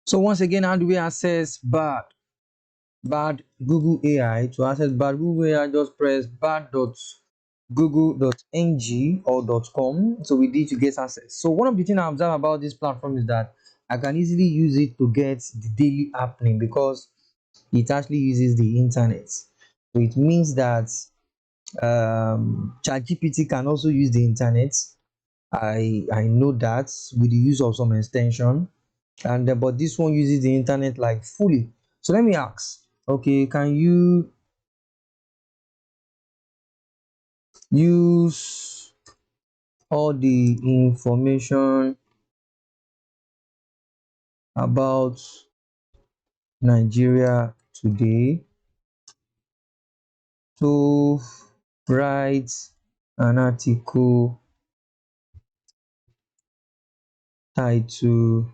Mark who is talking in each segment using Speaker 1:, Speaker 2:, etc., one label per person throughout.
Speaker 1: So once again, how do we access bad Google AI? To access bad Google AI, just press bad.google.ng or .com. So we need to get access. So one of the things I observe about this platform is that I can easily use it to get the daily happening because it actually uses the internet. So it means that ChatGPT can also use the internet. I know that with the use of some extension, and but this one uses the internet like fully. So let me ask, okay, can you use all the information about Nigeria today to write an article titled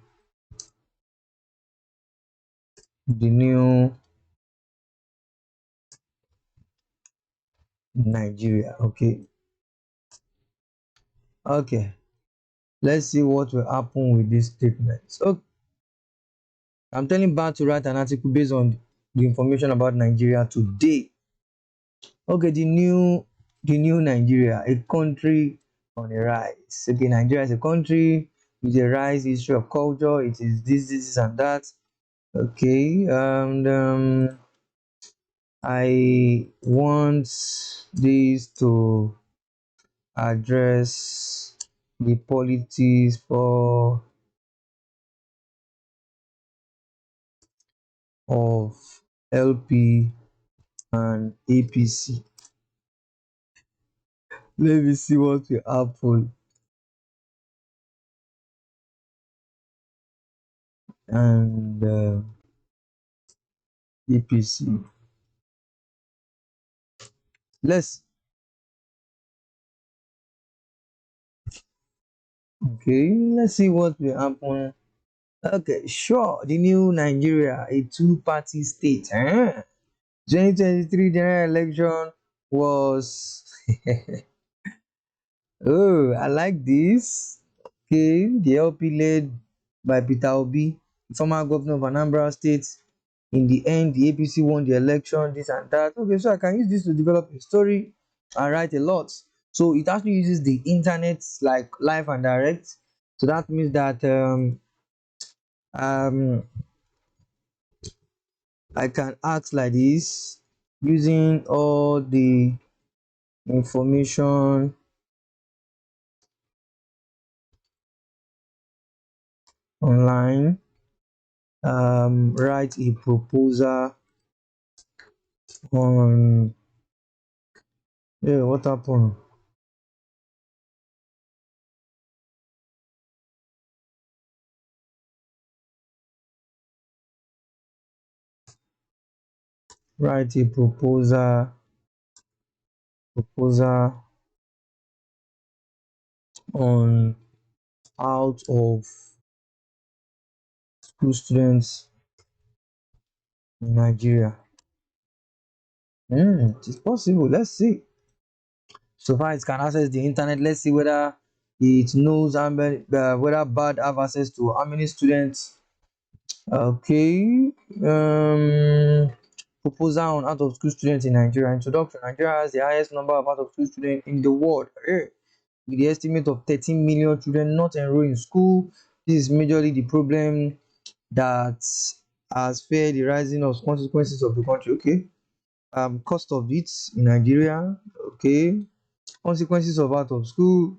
Speaker 1: the new Nigeria? Okay, let's see what will happen with this statement. So I'm telling Bart to write an article based on the information about Nigeria today. Okay, the new Nigeria, a country on a rise. Okay, Nigeria is a country with a rise history of culture. It is this and that. Okay, and I want this to address the politics for of LP and APC. Let me see what will happen. And APC. Let's let's see what will happen. Okay, sure. The new Nigeria, a two-party state. 2023 general election was. Oh, I like this. Okay, the LP led by Peter Obi, the former governor of Anambra State. In the end, the APC won the election, this and that. Okay, so I can use this to develop a story and write a lot. So it actually uses the internet like live and direct. So that means that um, I can act like this using all the information online. Write a proposal on what happened? Write a proposal on out of school students in Nigeria. It's possible. Let's see. So far, it can access the internet. Let's see whether it knows how many, whether bad have access to how many students. Okay. Proposal on out of school students in Nigeria. Introduction. Nigeria has the highest number of out of school students in the world. With the estimate of 13 million children not enrolled in school. This is majorly the problem that has feared the rising of consequences of the country. Okay. Cost of it in Nigeria. Okay. Consequences of out of school.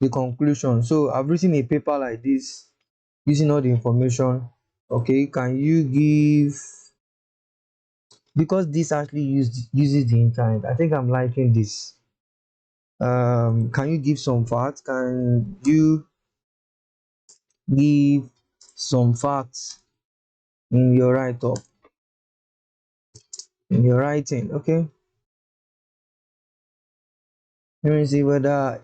Speaker 1: The conclusion. So I've written a paper like this using all the information. Okay. Can you give, because this actually uses the internet, I think I'm liking this. Can you give some facts? Can you give some facts in your write up, in your writing? Okay, let me see whether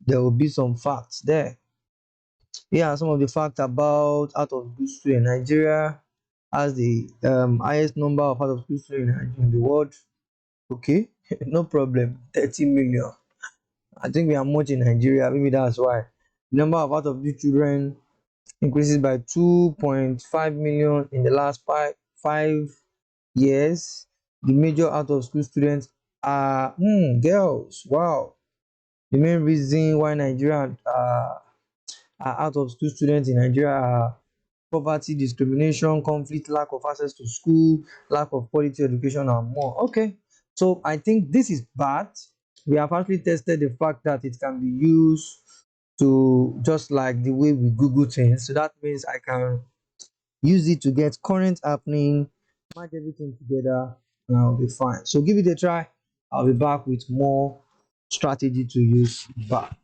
Speaker 1: there will be some facts there. Yeah, some of the facts about out of school students. Nigeria has the highest number of out of school students in the world. Okay, no problem. 30 million. I think we are much in Nigeria. Maybe that's why. The number of out of the children increases by 2.5 million in the last 5 years. The major out of school students are girls. Wow. The main reason why Nigeria are out of school students in Nigeria are poverty, discrimination, conflict, lack of access to school, lack of quality education, and more. Okay, so I think this is bad. We have actually tested the fact that it can be used to just like the way we Google things. So that means I can use it to get current happening, match everything together, and I'll be fine. So give it a try. I'll be back with more strategy to use back.